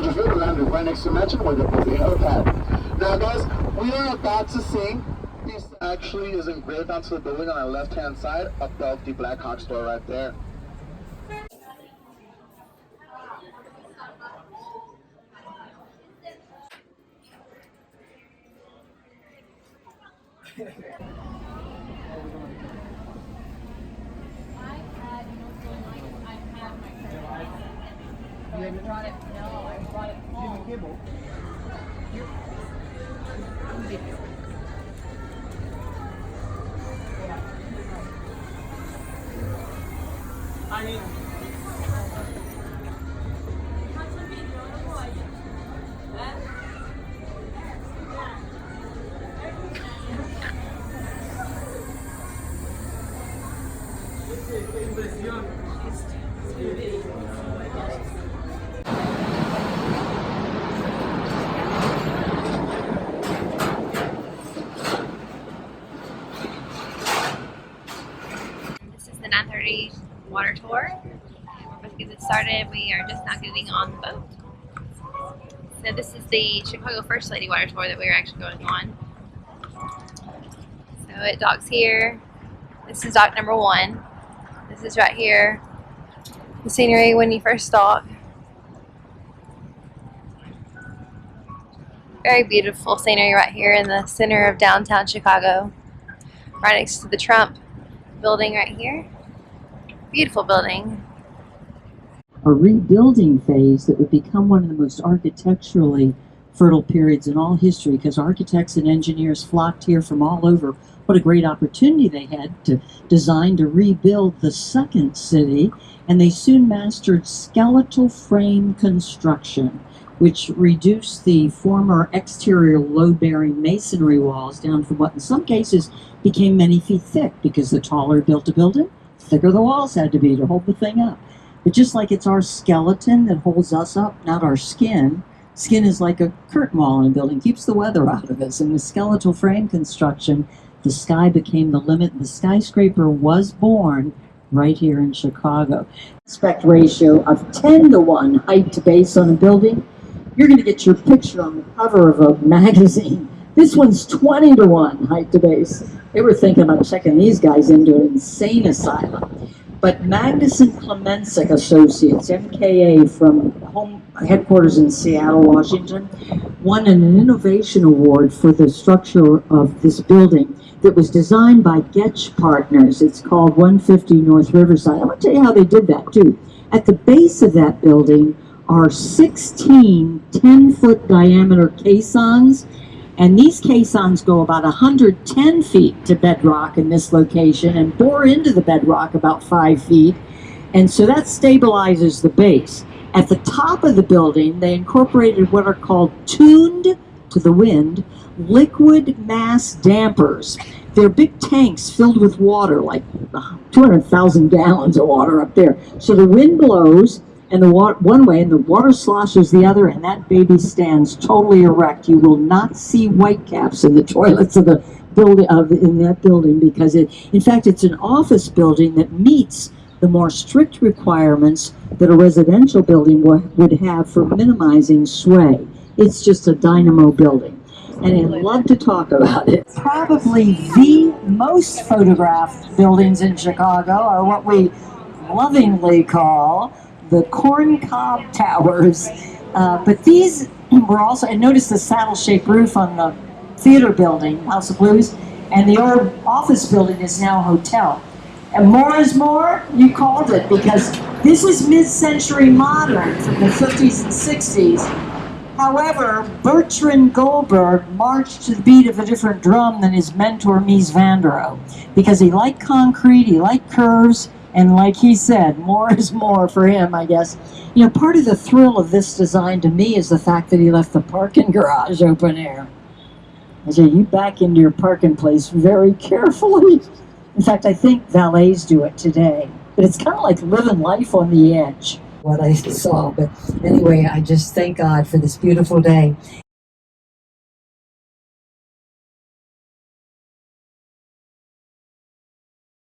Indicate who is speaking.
Speaker 1: 200 feet, we landed right next to Mansion where the volcano pad. Now guys, we are about to see, this actually is engraved onto the building on our left hand side above the Blackhawk store right there.
Speaker 2: Brought it. No, I brought it home. Kibble. I mean.
Speaker 3: This is the 9:30 water tour. We're about to get this started. We are just now getting on the boat. So this is the Chicago First Lady water tour that we are actually going on. So it docks here. This is dock number 1. This is right here. The scenery when you first dock. Very beautiful scenery right here in the center of downtown Chicago. Right next to the Trump building right here. Beautiful building.
Speaker 4: A rebuilding phase that would become one of the most architecturally fertile periods in all history, because architects and engineers flocked here from all over. What a great opportunity they had to design to rebuild the second city, and they soon mastered skeletal frame construction, which reduced the former exterior load-bearing masonry walls down from what in some cases became many feet thick, because the taller you built a building, the thicker the walls had to be to hold the thing up. But just like it's our skeleton that holds us up, not our skin, skin is like a curtain wall in a building, keeps the weather out of us. And with skeletal frame construction, the sky became the limit. The skyscraper was born right here in Chicago. Aspect ratio of 10:1 height to base on a building. You're going to get your picture on the cover of a magazine. This one's 20:1 height to base. They were thinking about checking these guys into an insane asylum. But Magnuson Clemensic Associates, MKA, from home headquarters in Seattle, Washington, won an innovation award for the structure of this building that was designed by Getch Partners. It's called 150 North Riverside. I'm going to tell you how they did that too. At the base of that building are 16 10-foot diameter caissons, and these caissons go about 110 feet to bedrock in this location and bore into the bedrock about 5 feet, and so that stabilizes the base. At the top of the building, they incorporated what are called tuned to the wind liquid mass dampers. They're big tanks filled with water, like 200,000 gallons of water up there. So the wind blows and the water one way and the water sloshes the other, and that baby stands totally erect. You will not see whitecaps in the toilets of the building in that building, because in fact it's an office building that meets the more strict requirements that a residential building would have for minimizing sway. It's just a dynamo building. And I'd love to talk about it. Probably the most photographed buildings in Chicago are what we lovingly call the corncob towers. But these were also, and notice the saddle-shaped roof on the theater building, House of Blues, and the old office building is now a hotel. And more is more, you called it, because this is mid-century modern from the 50s and 60s. However, Bertrand Goldberg marched to the beat of a different drum than his mentor, Mies van der Rohe, because he liked concrete, he liked curves, and like he said, more is more for him, I guess. You know, part of the thrill of this design to me is the fact that he left the parking garage open air. I say, you back into your parking place very carefully. In fact, I think valets do it today. But it's kind of like living life on the edge, what I saw. But anyway, I just thank God for this beautiful day.